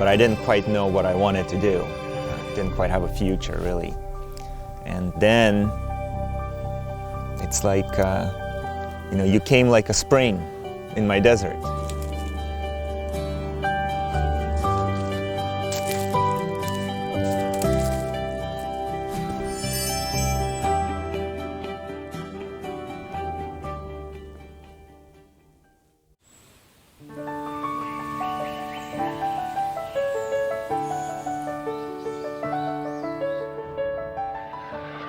but I didn't quite know what I wanted to do. Didn't quite have a future, really. And then it's like, you came like a spring in my desert.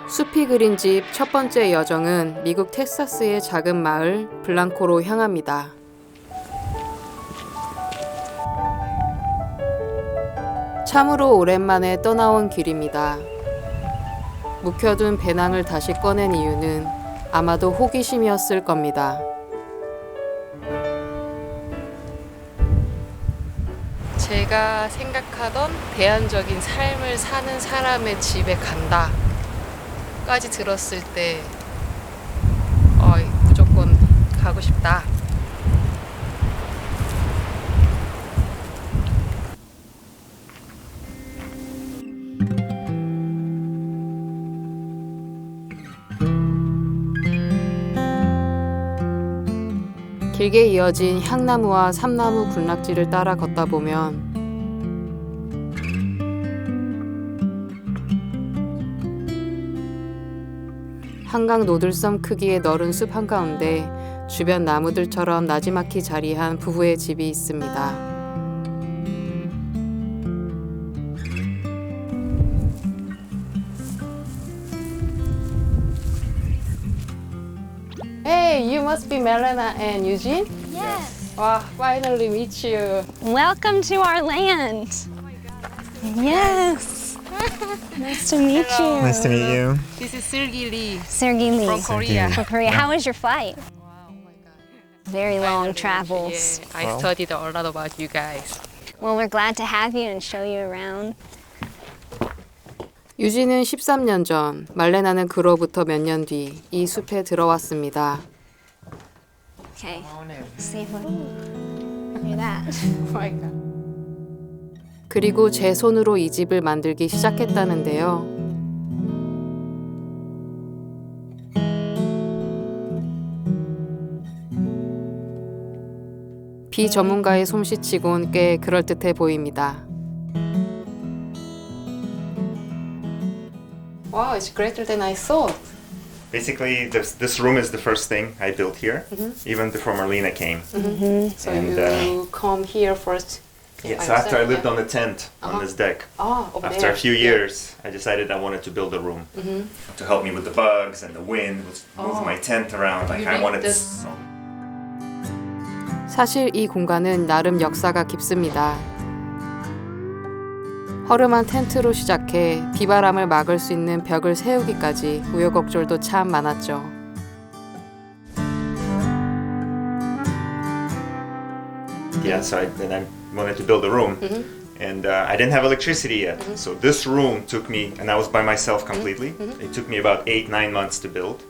숲이 그린 집 첫 번째 여정은 미국 텍사스의 작은 마을 블랑코로 향합니다. 참으로 오랜만에 떠나온 길입니다. 묵혀둔 배낭을 다시 꺼낸 이유는 아마도 호기심이었을 겁니다. 제가 생각하던 대안적인 삶을 사는 사람의 집에 간다 까지 들었을 때 무조건 가고 싶다. 길게 이어진 향나무와 삼나무 군락지를 따라 걷다 보면 한강 노들섬 크기의 너른 숲 한가운데 주변 나무들처럼 나지막히 자리한 부부의 집이 있습니다. Hey, you must be Melena and Eugene? Yes. Wow, finally meet you. Welcome to our land. Oh my God. Yes. Nice to meet you. Nice to meet you. This is Sergey Lee Sergey Lee. from Korea. From Korea. How was your flight? Wow, oh my God. Very long Finally, travels. Yeah, I studied a lot about you guys. Well, we're glad to have you and show you around. 유진은 13년 전, 말레나는 그로부터 몇 년 뒤 이 숲에 들어왔습니다. Okay. See if we can do that. Oh my God. 그리고 제 손으로 이 집을 만들기 시작했다는데요. 비전문가의 솜씨치곤 꽤 그럴듯해 보입니다. Wow, it's greater than I thought. Basically, this room is the first thing I built here, even before Marlena came. So And, you come here first. Yeah, so after I lived on the tent on this deck, after a few years, I decided I wanted to build a room to help me with the bugs and the wind, move my tent around. Like I wanted. 사실 이 공간은 나름 역사가 깊습니다. 허름한 텐트로 시작해 비바람을 막을 수 있는 벽을 세우기까지 우여곡절도 참 많았죠. Yeah, so I wanted to build a room, and I didn't have electricity yet. So this room took me, and I was by myself completely. It took me about 8-9 months to build,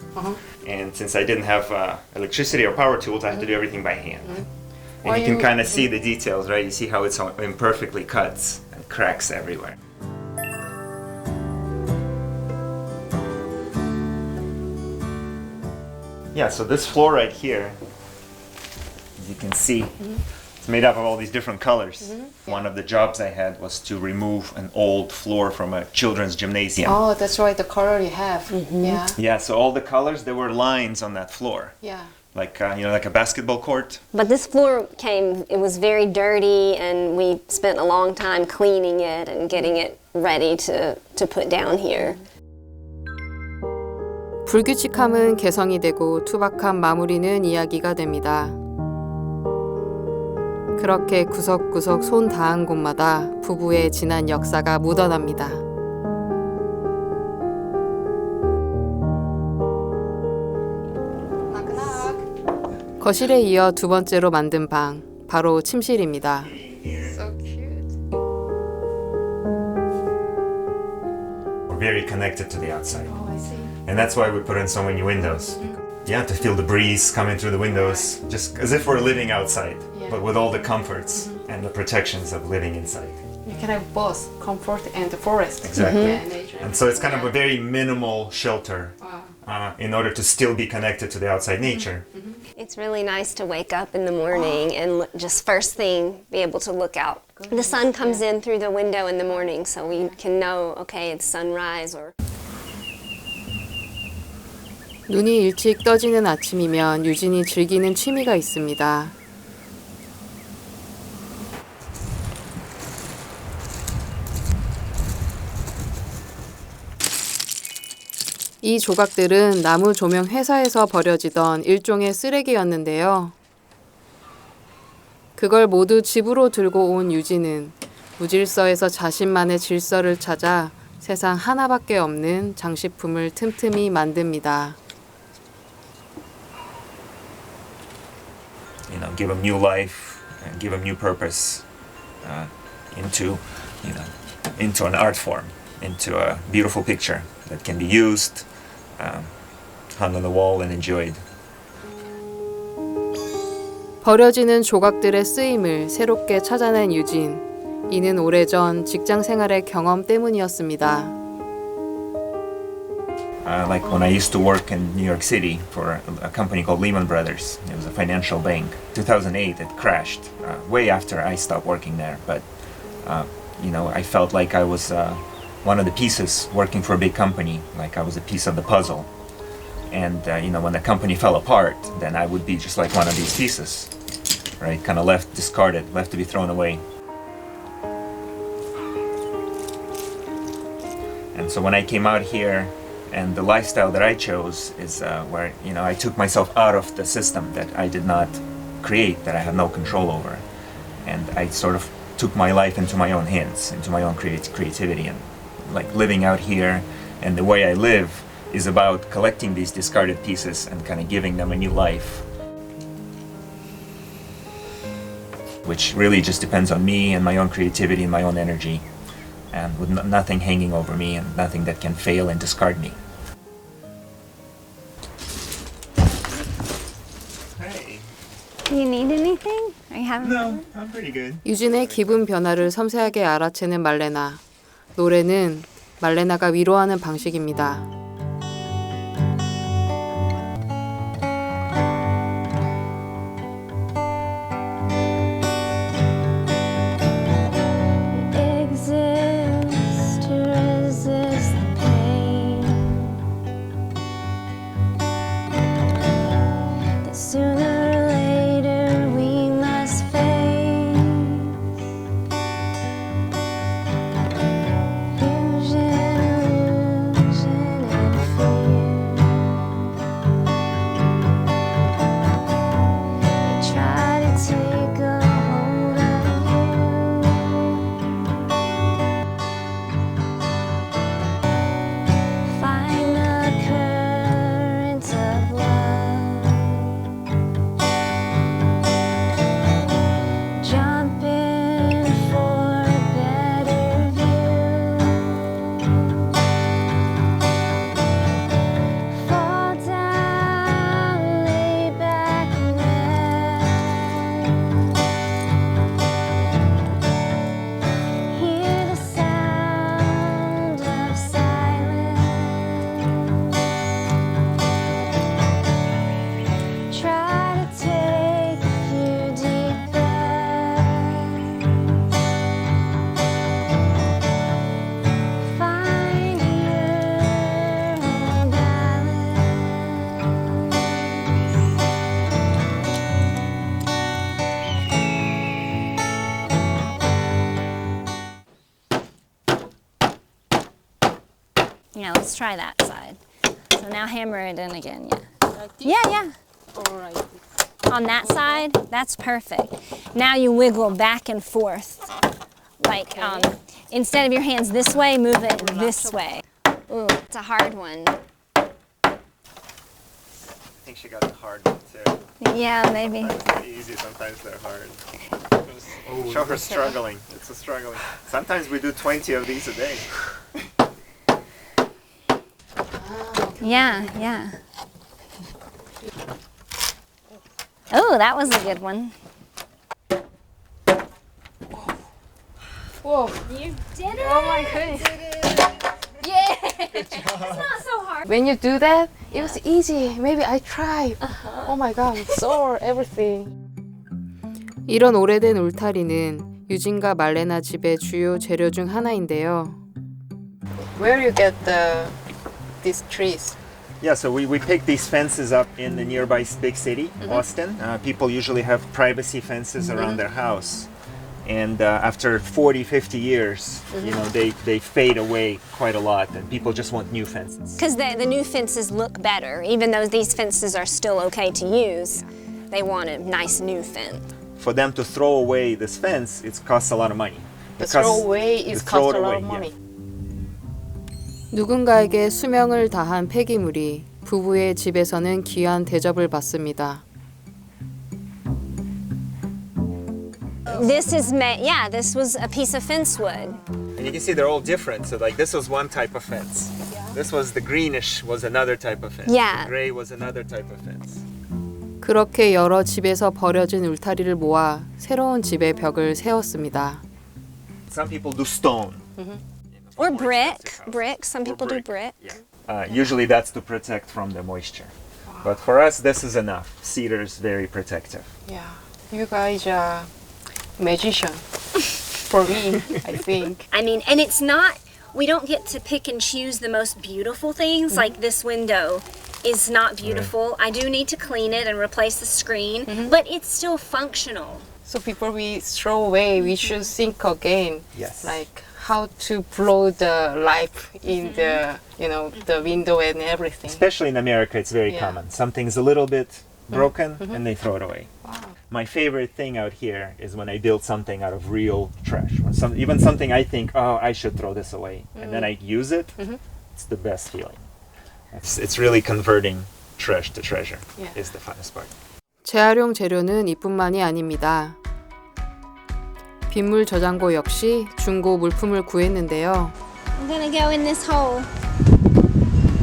and since I didn't have electricity or power tools, I had to do everything by hand. And you can kind of see the details, right? You see how it's imperfectly cuts and cracks everywhere. Yeah, so this floor right here, as you can see, it's made up of all these different colors. One of the jobs I had was to remove an old floor from a children's gymnasium. Oh, that's right, the color you have. Yeah. Yeah, so all the colors, there were lines on that floor. Yeah. Like, like a basketball court. But this floor it was very dirty, and we spent a long time cleaning it and getting it ready to put down here. 불규칙함은 개성이 되고 투박한 마무리는 이야기가 됩니다. 그렇게 구석구석 손 닿은 곳마다 부부의 지난 역사가 묻어납니다. 거실에 이어 두 번째로 만든 방, 바로 침실입니다. So cute. We're very connected to the outside. Oh, I see. And that's why we put in so many windows. Yeah, to feel the breeze coming through the windows, just as if we're living outside, but with all the comforts and the protections of living inside. You can have both comfort and the forest. Exactly. Yeah, nature. And so it's kind of a very minimal shelter in order to still be connected to the outside nature. It's really nice to wake up in the morning and just first thing be able to look out. The sun comes in through the window in the morning, so we can know, okay, it's sunrise or. 눈이 일찍 떠지는 아침이면 유진이 즐기는 취미가 있습니다. 이 조각들은 나무 조명 회사에서 버려지던 일종의 쓰레기였는데요. 그걸 모두 집으로 들고 온 유진은 무질서에서 자신만의 질서를 찾아 세상 하나밖에 없는 장식품을 틈틈이 만듭니다. You know, give them new life and give them new purpose into an art form, into a beautiful picture that can be used, hung on the wall and enjoyed. 버려지는 조각들의 쓰임을 새롭게 찾아낸 유진. 이는 오래전 직장 생활의 경험 때문이었습니다. Like when I used to work in New York City for a company called Lehman Brothers. It was a financial bank. 2008 it crashed way after I stopped working there. But I felt like I was one of the pieces working for a big company, like I was a piece of the puzzle. And when the company fell apart, then I would be just like one of these pieces, right? Kind of left discarded, left to be thrown away. And so when I came out here, and the lifestyle that I chose is where I took myself out of the system that I did not create, that I had no control over, and I sort of took my life into my own hands, into my own creativity, and like living out here, and the way I live is about collecting these discarded pieces and kind of giving them a new life, which really just depends on me and my own creativity and my own energy. And with nothing hanging over me and nothing that can fail and discard me. Hey. Do you need anything? Are you having No, I'm pretty good. 유진의 기분 변화를 섬세하게 알아채는 말레나. 노래는 말레나가 위로하는 방식입니다. Yeah, let's try that side. So now hammer it in again, yeah. Yeah. All right. On that side, that's perfect. Now you wiggle back and forth. Like, instead of your hands this way, move it this way. Ooh, it's a hard one. I think she got the hard one too. Yeah, maybe. Sometimes they're easy, sometimes they're hard. Show her struggling. It's a struggling. Sometimes we do 20 of these a day. Yeah. Oh, that was a good one. Whoa. You did it! Oh my goodness. Yeah! It's not so hard. When you do that, it was easy. Maybe I try. Oh my god, sore everything. 이런 오래된 울타리는 유진과 말레나 집의 주요 재료 중 하나인데요. Where you get these trees? Yeah, so we pick these fences up in the nearby big city, Austin. People usually have privacy fences around their house. And after 40, 50 years, you know, they fade away quite a lot and people just want new fences. Because the new fences look better, even though these fences are still okay to use. They want a nice new fence. For them to throw away this fence, it costs a lot of money. The throw away is cost a lot of money. 누군가에게 수명을 다한 폐기물이 부부의 집에서는 귀한 대접을 받습니다. This is this was a piece of fence wood. And you can see they're all different. So like this was one type of fence. This was the greenish was another type of fence. Yeah. The gray was another type of fence. 그렇게 여러 집에서 버려진 울타리를 모아 새로운 집의 벽을 세웠습니다. Some people do stone. Or brick. Some people do brick. Yeah. Usually that's to protect from the moisture. But for us, this is enough. Cedar is very protective. Yeah, you guys are magician for me, I think. I mean, and it's not, we don't get to pick and choose the most beautiful things. Like this window is not beautiful. I do need to clean it and replace the screen, but it's still functional. So before we throw away, we should think again. Yes. Like how to blow the light in the, you know, the window and everything. Especially in America, it's very common. Something's a little bit broken and they throw it away. Wow. My favorite thing out here is when I build something out of real trash. When even something I think, oh, I should throw this away. And then I use it, it's the best feeling. It's really converting trash to treasure is the funnest part. 재활용 재료는 이뿐만이 아닙니다. 빗물 저장고 역시 중고 물품을 구했는데요. I'm gonna go in this hole.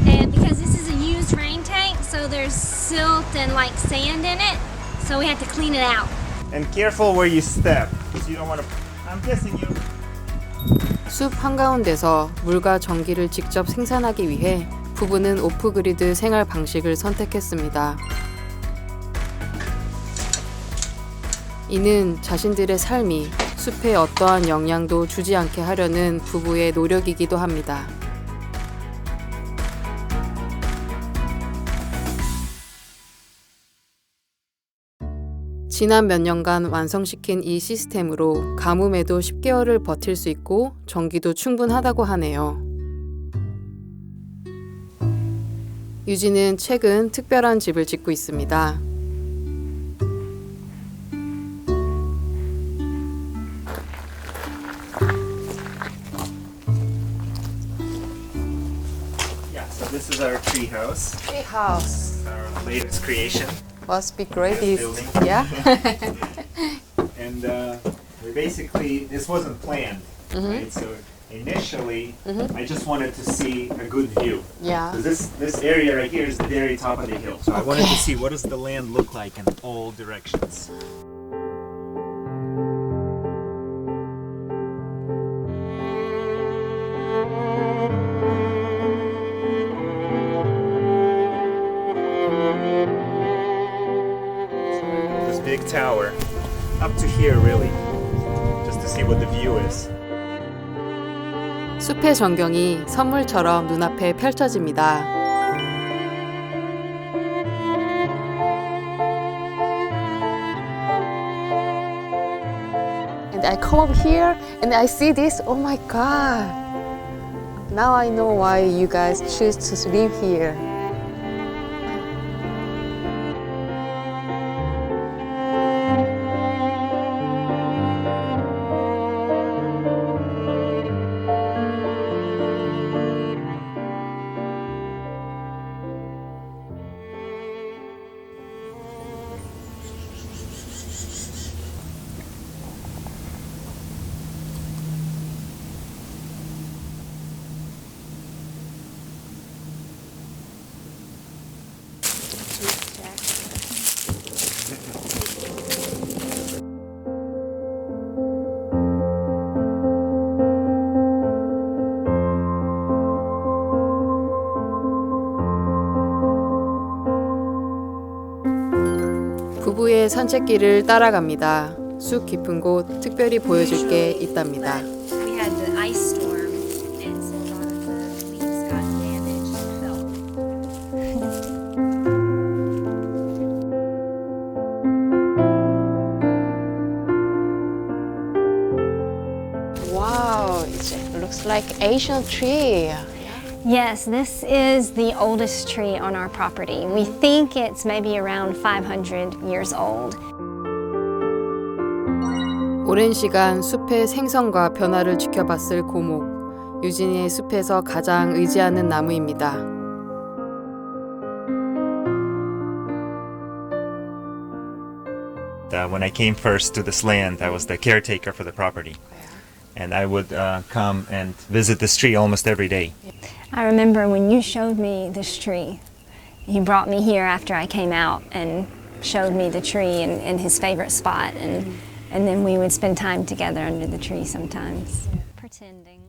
And because this is a used rain tank, so there's silt and like sand in it, so we have to clean it out. And careful where you step, because you don't want to. I'm guessing you. 숲 한가운데서 물과 전기를 직접 생산하기 위해 부부는 오프그리드 생활 방식을 선택했습니다. 이는 자신들의 삶이 숲에 어떠한 영향도 주지 않게 하려는 부부의 노력이기도 합니다. 지난 몇 년간 완성시킨 이 시스템으로 가뭄에도 10개월을 버틸 수 있고 전기도 충분하다고 하네요. 유진은 최근 특별한 집을 짓고 있습니다. Yeah, so this is our tree house. Tree house. Our latest creation. Must be great. Building. Yeah. And we basically, this wasn't planned, right? So initially, I just wanted to see a good view. Yeah. So this area right here is the very top of the hill. So I wanted to see what does the land look like in all directions. Big tower up to here really just to see what the view is. 숲의 전경이 선물처럼 눈앞에 펼쳐집니다. And I come up here and I see this. Oh my god. Now I know why you guys choose to live here. 부부의 산책길을 따라갑니다. 숲 깊은 곳 특별히 보여줄 게 있답니다. We had the ice storm, and so a lot of the leaves got damaged and fell. Wow, it looks like ancient tree. Yes, this is the oldest tree on our property. We think it's maybe around 500 years old. 오랜 시간 숲의 생성과 변화를 지켜봤을 고목. 유진이의 숲에서 가장 의지하는 나무입니다. When I came first to this land, I was the caretaker for the property. And I would come and visit this tree almost every day. I remember when you showed me this tree. He brought me here after I came out and showed me the tree and his favorite spot. And then we would spend time together under the tree sometimes. Pretending.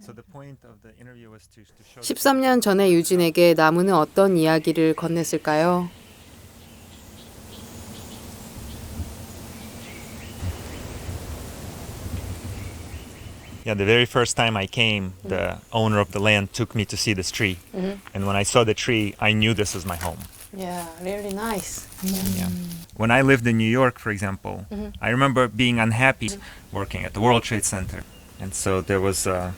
So the point of the interview was to show 13년 전에 유진에게 나무는 어떤 이야기를 건넸을까요? Yeah, the very first time I came, the owner of the land took me to see this tree. And when I saw the tree, I knew this was my home. Yeah, really nice. Yeah. When I lived in New York, for example, I remember being unhappy working at the World Trade Center. And so there was a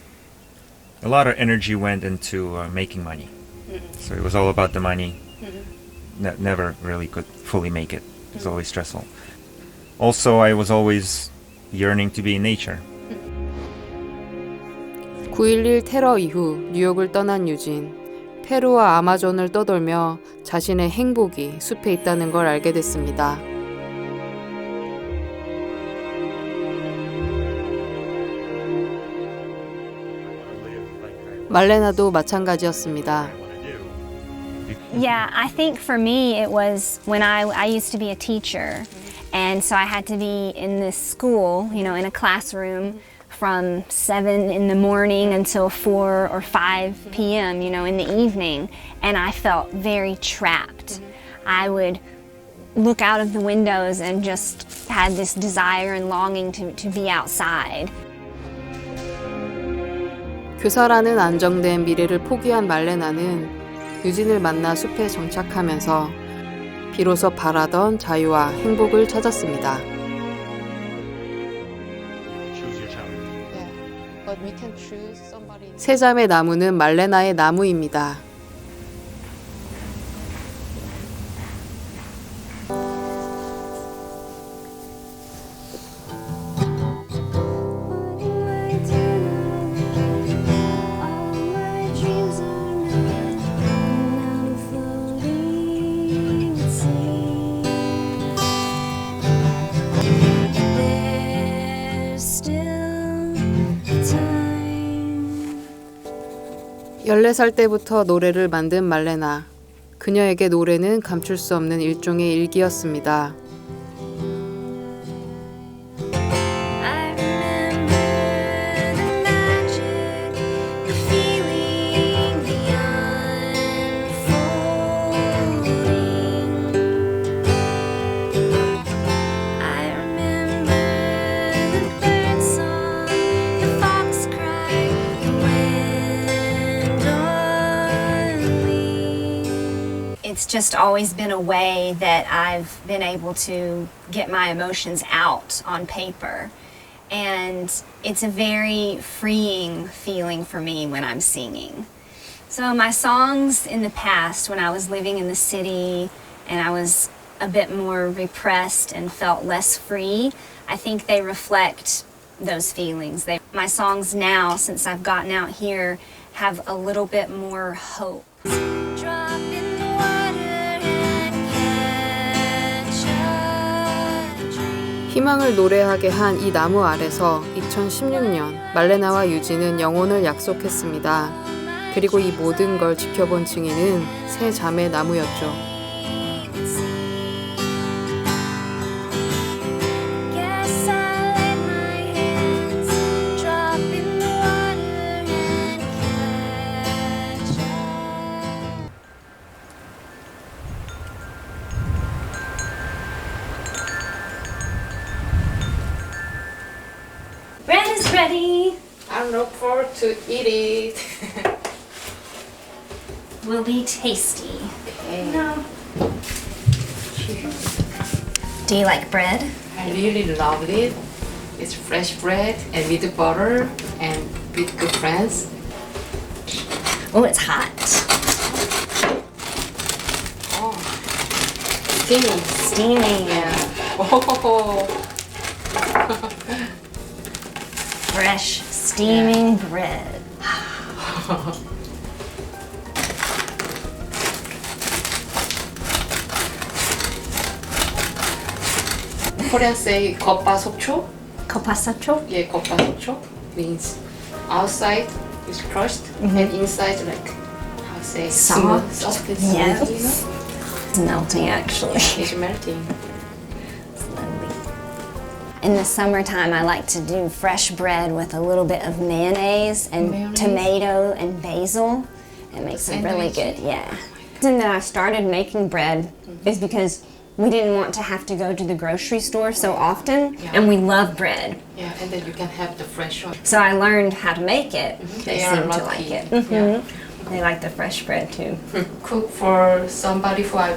lot of energy went into making money. So it was all about the money. Never really could fully make it. It was always stressful. Also, I was always yearning to be in nature. 9.11 테러 이후 뉴욕을 떠난 유진. 페루와 아마존을 떠돌며 자신의 행복이 숲에 있다는 걸 알게 됐습니다. 말레나도 마찬가지였습니다. Yeah, I think for me it was when I used to be a teacher, and so I had to be in this school, you know, in a classroom from 7 in the morning until 4 or 5 p.m., you know, in the evening, and I felt very trapped. I would look out of the windows and just had this desire and longing to be outside. 교사라는 안정된 미래를 포기한 말레나는 유진을 만나 숲에 정착하면서 비로소 바라던 자유와 행복을 찾았습니다. 세자매 나무는 말레나의 나무입니다. 열네 살 때부터 노래를 만든 말레나. 그녀에게 노래는 감출 수 없는 일종의 일기였습니다. It's just always been a way that I've been able to get my emotions out on paper. And it's a very freeing feeling for me when I'm singing. So my songs in the past, when I was living in the city and I was a bit more repressed and felt less free, I think they reflect those feelings. My songs now, since I've gotten out here, have a little bit more hope. 희망을 노래하게 한 이 나무 아래서 2016년 말레나와 유진은 영혼을 약속했습니다. 그리고 이 모든 걸 지켜본 증인은 세 자매 나무였죠. ready. I look forward to eat it. Will be tasty. Okay. No. Do you like bread? I really love it. It's fresh bread and with butter and with good friends. Oh, it's hot. Oh, steaming. Steaming. Yeah. Oh. Fresh, steaming bread. Korean say 겉바속촉. 겉바속촉? Yeah, 겉바속촉 means outside is crushed and inside like how to say Soft. soft and Yes. smooth, you know? It's melting actually. It's melting. Slowly. In the summertime, I like to do fresh bread with a little bit of mayonnaise and Mayonnaise? tomato and basil. It makes it really good, yeah. The reason that I started making bread is because we didn't want to have to go to the grocery store so often, Yeah. and we love bread. Yeah, and then you can have the fresh one. So I learned how to make it. They They are seem to lucky. like it. Yeah. They like the fresh bread too. Cook for somebody who I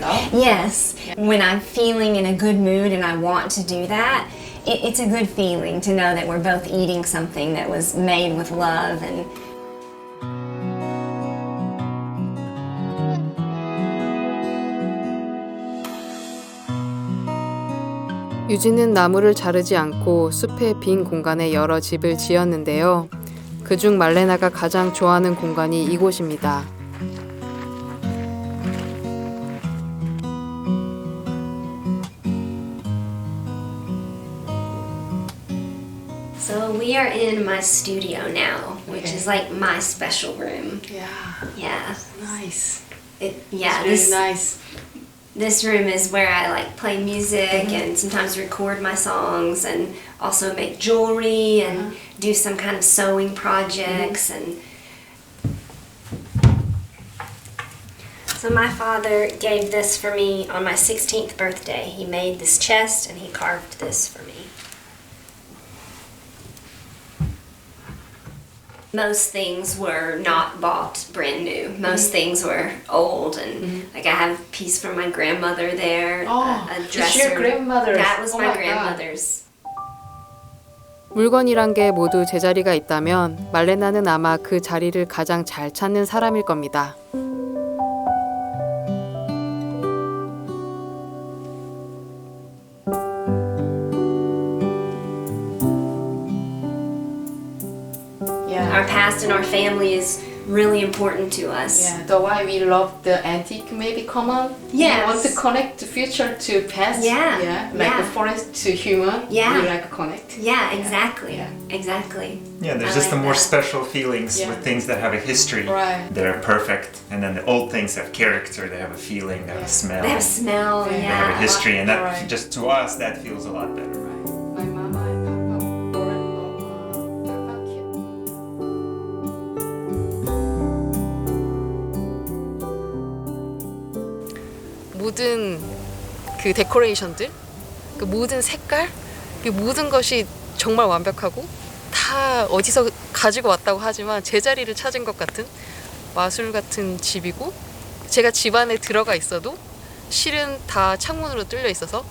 love. Yes. When I'm feeling in a good mood and I want to do that, it's a good feeling to know that we're both eating something that was made with love. And 유진은 나무를 자르지 않고 숲의 빈 공간에 여러 집을 지었는데요. 그중 말레나가 가장 좋아하는 공간이 이곳입니다. so we are in my studio now, which is like my special room. Yeah, Yeah. nice. This nice. this room is where I like play music and sometimes record my songs and also make jewelry and do some kind of sewing projects and so my father gave this for me on my 16th birthday. He made this chest and he carved this for me. Most things were not bought brand new. Most things were old, and like I have a piece from my grandmother there. Oh, a it's dresser. your grandmother's. That was Oh my my God. grandmother's. 물건이란 게 모두 제자리가 있다면 말레나는 아마 그 자리를 가장 잘 찾는 사람일 겁니다. Our past and our family is really important to us. Yeah, the why we love the antique maybe common. Yes. We want to connect the future to past. Yeah, Like yeah. the forest to human. Yeah. We like connect. Yeah, exactly. Yeah. Exactly. Yeah, there's I just like the more that. special feelings Yeah. with things that have a history. Right. They're perfect, and then the old things have character. They have a feeling, they have a smell, They have smell, Yeah. they have a yeah. history, and that Right. just to us that feels a lot better. My mama and papa were 모든 그 데코레이션들, 그 모든 색깔, 그 모든 것이 정말 완벽하고 다 어디서 가지고 왔다고 하지만 제자리를 찾은 것 같은 마술 같은 집이고 제가 집 안에 들어가 있어도 실은 다 창문으로 뚫려 있어서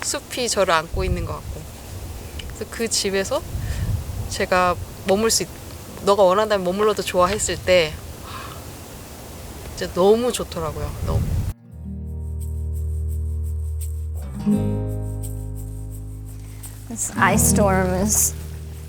숲이 저를 안고 있는 것 같고 그래서 그 집에서 제가 너가 원한다면 머물러도 좋아했을 때 진짜 너무 좋더라고요. 너무. This ice storm is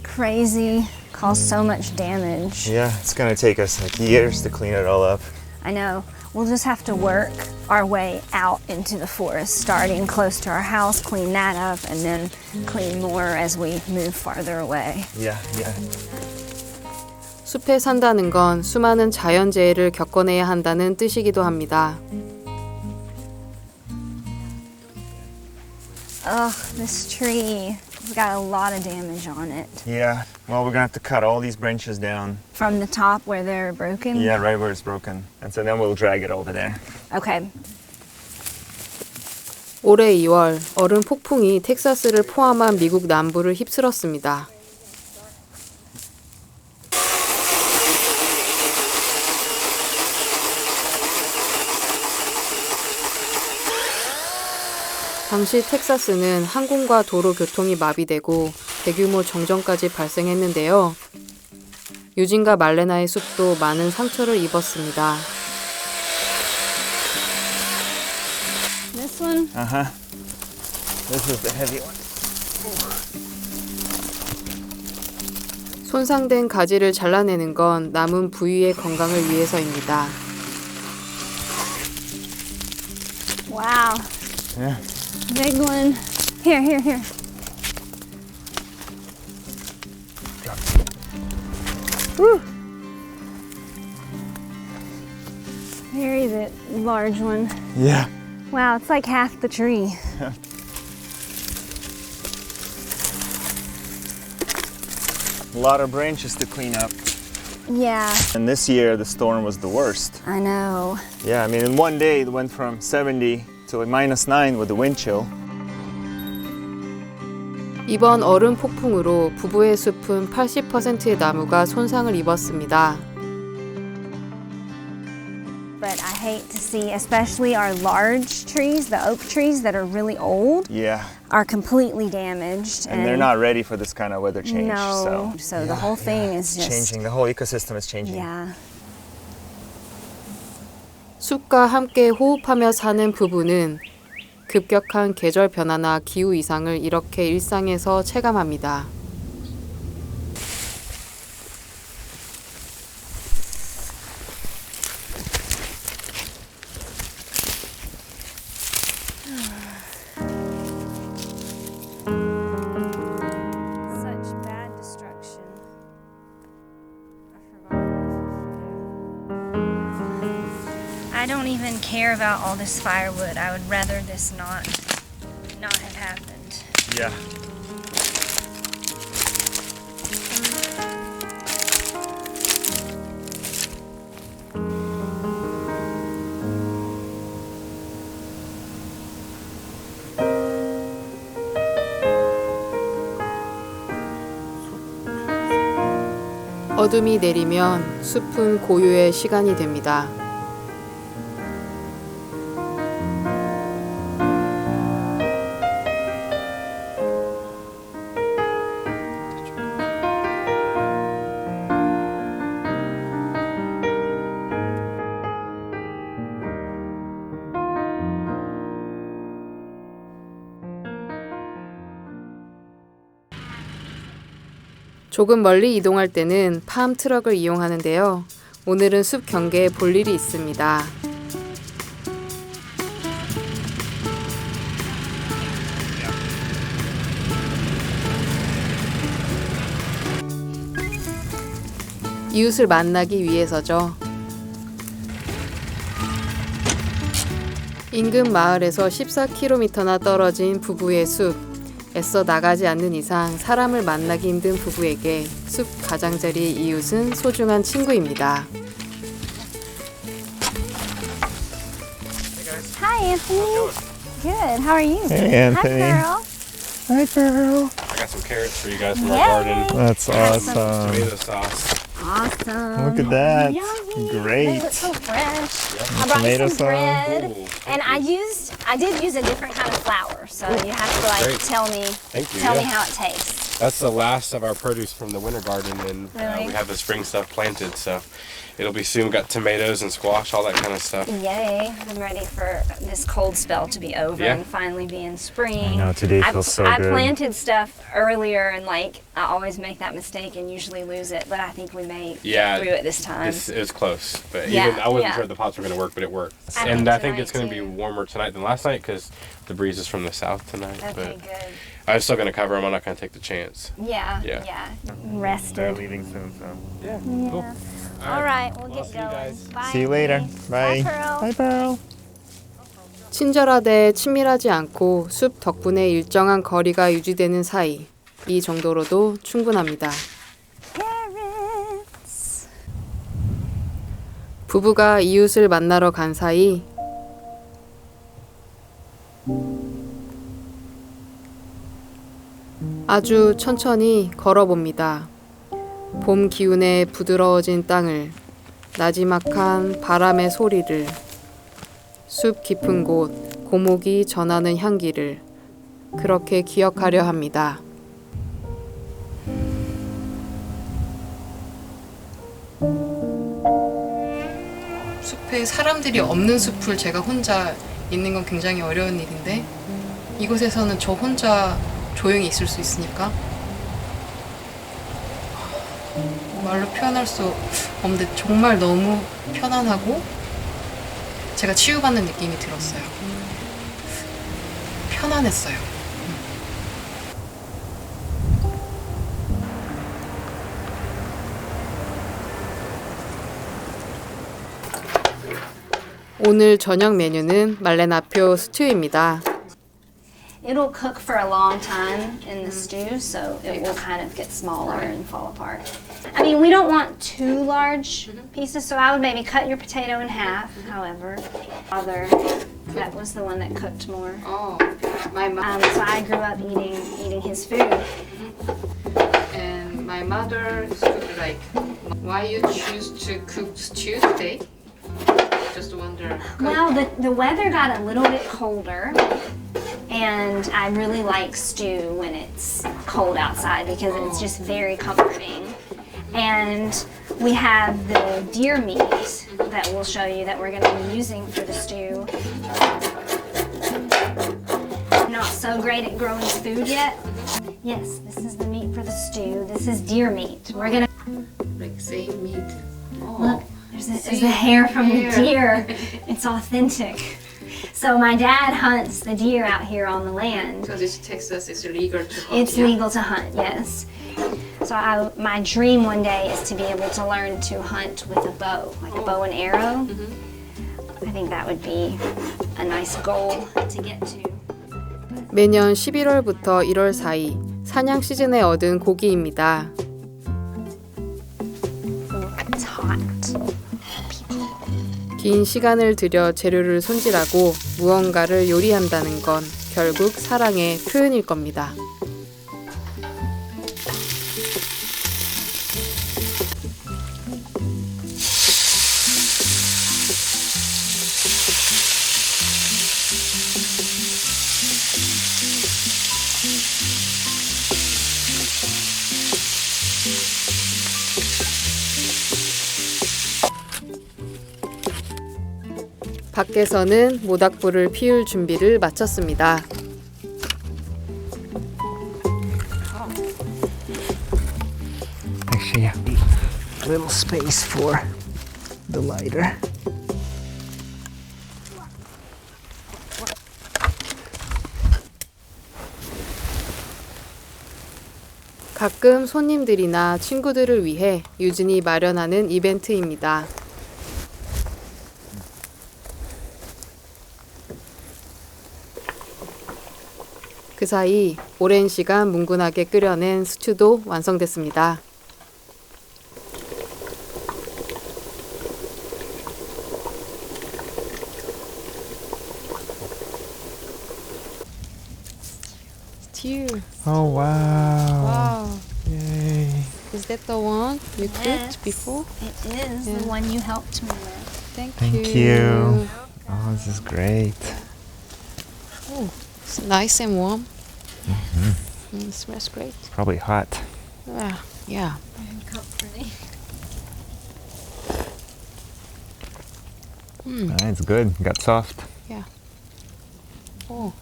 crazy, caused so much damage. Yeah, it's gonna take us like years to clean it all up. I know. We'll just have to work our way out into the forest, starting close to our house, clean that up, and then clean more as we move farther away. Yeah. 숲에 산다는 건 수많은 자연재해를 겪어내야 한다는 뜻이기도 합니다. Ugh, this tree has got a lot of damage on it. Yeah. Well, we're gonna have to cut all these branches down. From the top where they're broken? Yeah, right where it's broken. And so then we'll drag it over there. Okay. 올해 2월 얼음 폭풍이 텍사스를 포함한 미국 남부를 휩쓸었습니다. 당시 텍사스는 항공과 도로 교통이 마비되고 대규모 정전까지 발생했는데요. 유진과 말레나의 숲도 많은 상처를 입었습니다. This one? Uh-huh. This is the heavy one. 손상된 가지를 잘라내는 건 남은 부위의 건강을 위해서입니다. Wow. Yeah. Big one. Here. Woo. Very large one. Yeah. Wow, it's like half the tree. A lot of branches to clean up. Yeah, And this year the storm was the worst. I know. Yeah, I mean in one day it went from 70 to like -9 with the wind chill. 이번 얼음 폭풍으로 부부의 숲은 80%의 나무가 손상을 입었습니다. But I hate to see, especially our large trees, the oak trees that are really old, Yeah. are completely damaged. And they're not ready for this kind of weather change. No, so the whole thing is It's just changing. The whole ecosystem is changing. Yeah. 숲과 함께 호흡하며 사는 부부는 급격한 계절 변화나 기후 이상을 이렇게 일상에서 체감합니다. Such bad destruction. I don't even care about all this firewood. I would rather this not have happened. Yeah. 어둠이 내리면 숲은 고요의 시간이 됩니다. 조금 멀리 이동할 때는 팜 트럭을 이용하는데요. 오늘은 숲 경계에 볼 일이 있습니다. 이웃을 만나기 위해서죠. 인근 마을에서 14km나 떨어진 부부의 숲. 애써 나가지 않는 이상 사람을 만나기 힘든 부부에게 숲 가장자리 이웃은 소중한 친구입니다. Hi, Anthony. Good. How are you? Hey, Anthony. Hi, Pearl. Hi, girl. I got some carrots for you guys from Yay. our garden. That's awesome. Tomato sauce. Awesome. Look at that. Yummy. Great. They look so fresh. I brought Tomato you some sauce. bread, Ooh, and I did use a different kind of flour, so you have to like great. tell me Thank you, me yeah. how it tastes. That's the last of our produce from the winter garden, and Really? we have the spring stuff planted, so it'll be soon. Got tomatoes and squash, all that kind of stuff. Yay! I'm ready for this cold spell to be over Yeah. and finally be in spring. I know, today feels so I good. planted stuff earlier, and like I always make that mistake and usually lose it, but I think we may Yeah, get through it this time. It was close, but Yeah, even I wasn't yeah. sure the pots were going to work, but it worked. I And think I think it's tonight, going to be too. warmer tonight than last night because the breeze is from the south tonight. Okay, But good. I'm still going to cover them. I'm not going to take the chance. Yeah, Yeah. yeah. They're Rested. leaving soon, so. Yeah, Yeah. All right, we'll get see you going. guys. Bye. See you later. Bye, Bye. Pearl. Bye, Pearl. 친절하되 친밀하지 않고 숲 덕분에 일정한 거리가 유지되는 사이. 이 정도로도 충분합니다. Carrots. 부부가 이웃을 만나러 간 사이 아주 천천히 걸어봅니다. 봄 기운에 부드러워진 땅을, 나지막한 바람의 소리를, 숲 깊은 곳, 고목이 전하는 향기를 그렇게 기억하려 합니다. 숲에 사람들이 없는 숲을 제가 혼자 있는 건 굉장히 어려운 일인데 이곳에서는 저 혼자 조용히 있을 수 있으니까 말로 표현할 수 없는데 정말 너무 편안하고 제가 치유받는 느낌이 들었어요. 편안했어요. 오늘 저녁 메뉴는 말레나표 스튜입니다. It'll cook for a long time in the stew, so it will kind of get smaller and fall apart. I mean, we don't want too large pieces, so I would maybe cut your potato in half, however. That was the one that cooked more. Oh, my mom So I grew up eating his food. and my mother like, why you choose to cook stew today? Just wonder. Well, the weather got a little bit colder, and I really like stew when it's cold outside because it's just very comforting. And we have the deer meat that we'll show you that we're going to be using for the stew. Not so great at growing food yet. Yes, this is the meat for the stew. This is deer meat. We're going to Like same meat. look. There's the hair from the deer. It's authentic. So my dad hunts the deer out here on the land. Because it's Texas, it's illegal to hunt. It's legal to hunt, yes. So my dream one day is to be able to learn to hunt with a bow, like a bow and arrow. I think that would be a nice goal to get to. 매년 11월부터 1월 사이 사냥 시즌에 얻은 고기입니다. It's hot. 긴 시간을 들여 재료를 손질하고 무언가를 요리한다는 건 결국 사랑의 표현일 겁니다. 밖에서는 모닥불을 피울 준비를 마쳤습니다. Actually, little space for the lighter. 가끔 손님들이나 친구들을 위해 유진이 마련하는 이벤트입니다. 그 사이 오랜 시간 뭉근하게 끓여낸 스튜도 완성됐습니다. Stew. Oh wow! Wow. Yay! Is that the one you cooked Yes, before? It is Yeah. the one you helped me with. Thank you. Oh, this is great. Oh, it's nice and warm. It smells great. Probably hot. Yeah. And comforting. It's good. Got soft. Oh.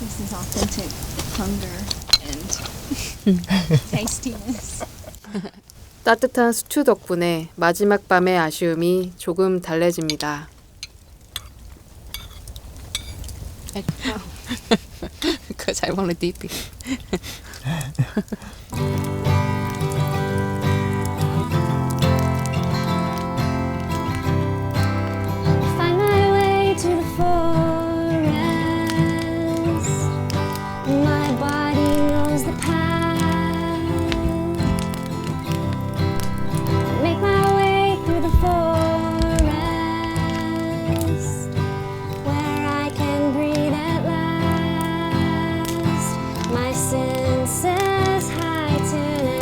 This is authentic hunger and tastiness. 따뜻한 스튜 덕분에 마지막 밤의 아쉬움이 조금 달래집니다. Because I want to dip it. Find my way to the forest. My body knows the path. Make my way through the forest where I can breathe at last. My senses heighten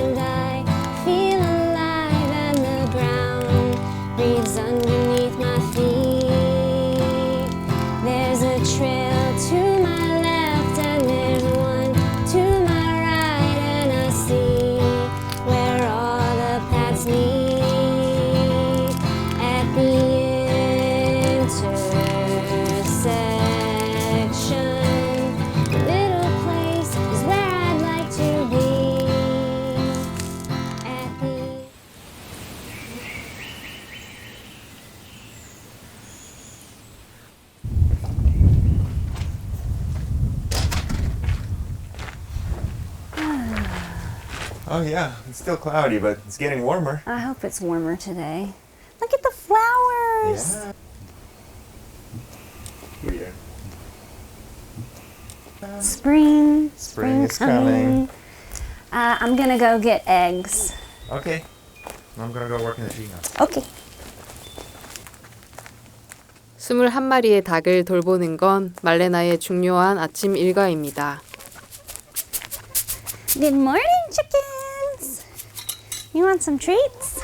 Oh yeah, it's still cloudy, but it's getting warmer. I hope it's warmer today. Look at the flowers. Yeah. Weird. Spring. Spring is coming. I'm gonna go get eggs. Okay. I'm gonna go work in the greenhouse. Okay. 21마리의 닭을 돌보는 건 말레나의 중요한 아침 일과입니다. Good morning, chickens. You want some treats?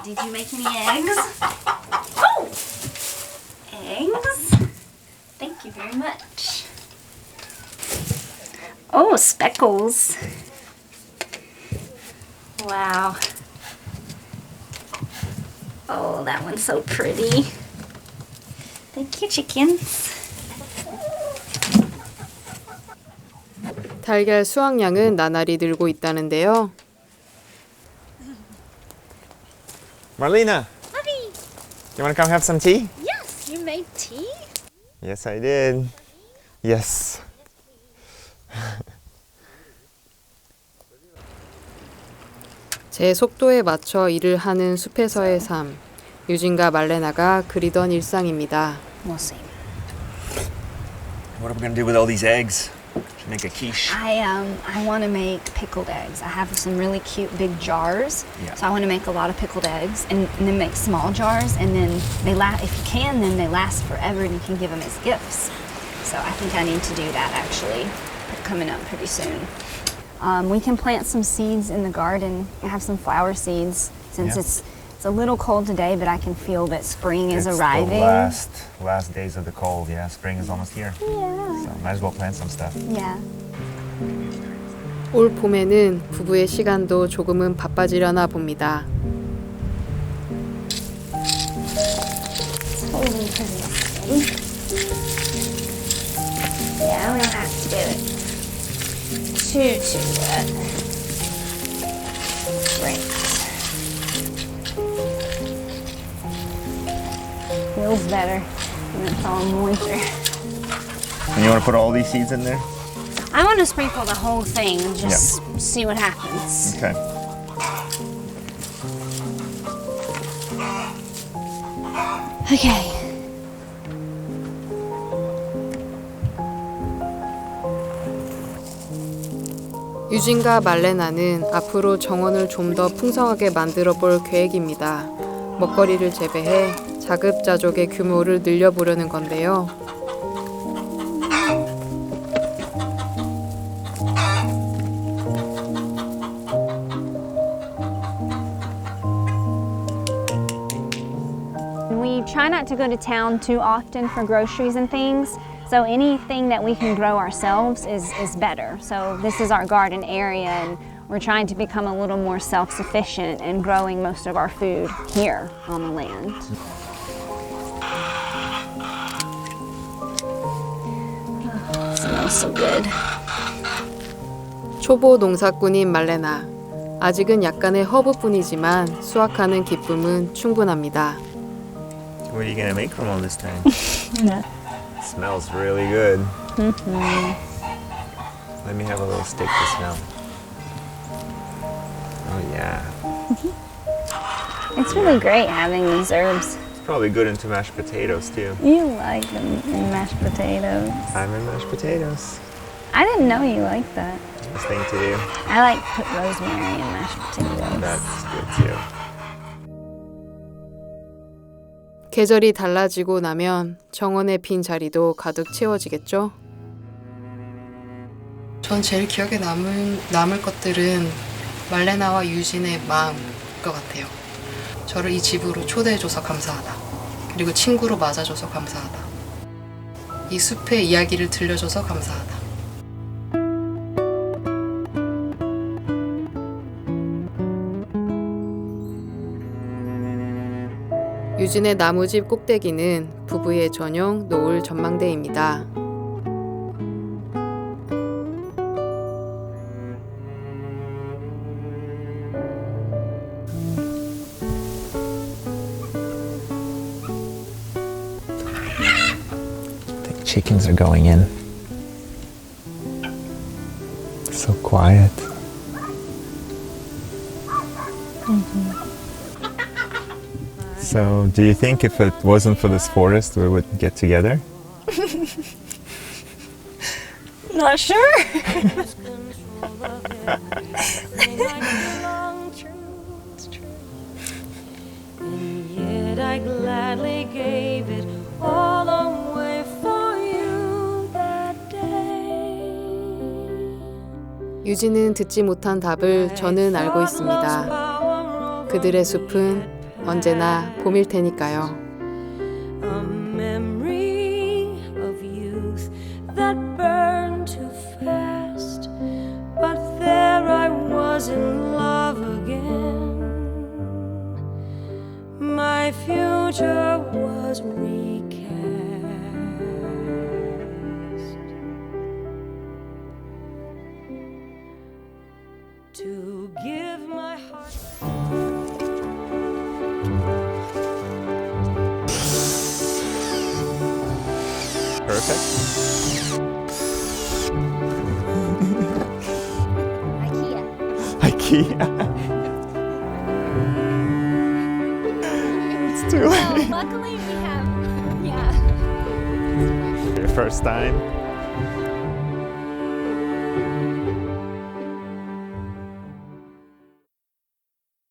Did you make any eggs? Oh! Eggs? Thank you very much. Oh, speckles. Wow. Oh, that one's so pretty. Thank you, chickens. 달걀 수확량은 나날이 늘고 있다는데요. Marlena, Lovey! you wanna come have some tea? Yes, you made tea? Yes, I did. Yes. 제 속도에 맞춰 일을 하는 숲에서의 삶. 유진과 말레나가 그리던 일상입니다. We'll see. What are we gonna do with all these eggs? Should make a quiche. I want to make pickled eggs. I have some really cute big jars, Yeah. so I want to make a lot of pickled eggs, and then make small jars, and then they last. If you can, then they last forever, and you can give them as gifts. So I think I need to do that actually, coming up pretty soon. We can plant some seeds in the garden. I have some flower seeds since Yeah. it's a little cold today, but I can feel that spring is It's arriving. the last days of the cold. Yeah, spring is almost here. Yeah. So might as well plant some stuff. Yeah. 올 봄에는 부부의 시간도 조금은 바빠지려나 봅니다. Holding pretty steady. Yeah, we don't have to do it too wet. Right. Feels better when it's all moisture. And you want to put all these seeds in there? I want to sprinkle the whole thing and just see what happens. Okay. Okay. 유진과 말레나는 앞으로 정원을 좀 더 풍성하게 만들어 볼 계획입니다. 먹거리를 재배해 자급자족의 규모를 늘려보려는 건데요. We try not to go to town too often for groceries and things, so anything that we can grow ourselves is better. So this is our garden area, and we're trying to become a little more self-sufficient in growing most of our food here on the land. Oh, smells so good. 초보 농사꾼인 말레나. 아직은 약간의 허브뿐이지만 수확하는 기쁨은 충분합니다. What are you gonna make from all this time? Smells really good. Let me have a little stick to smell. Oh yeah. It's really great having these herbs. It's probably good into mashed potatoes too. You like them in mashed potatoes. I'm in mashed potatoes. I didn't know you liked that. Best thing to do. I like put rosemary in mashed potatoes. That's good too. 계절이 달라지고 나면 정원의 빈 자리도 가득 채워지겠죠? 전 제일 기억에 남을 것들은 말레나와 유진의 마음인 것 같아요. 저를 이 집으로 초대해줘서 감사하다. 그리고 친구로 맞아줘서 감사하다. 이 숲의 이야기를 들려줘서 감사하다. 유진의 나무집 꼭대기는 부부의 전용 노을 전망대입니다. chickens are going in. So quiet. So, do you think if it wasn't for this forest, we would get together? Not sure. I gladly gave it all away for you that day. 유진은 듣지 못한 답을 저는 알고 있습니다. 그들의 숲은 언제나 봄일 테니까요. A memory of youth that burned too fast, but there I was in love again. My future was recast to give my heart. Perfect. IKEA. It's too late. Luckily we have, Your first time.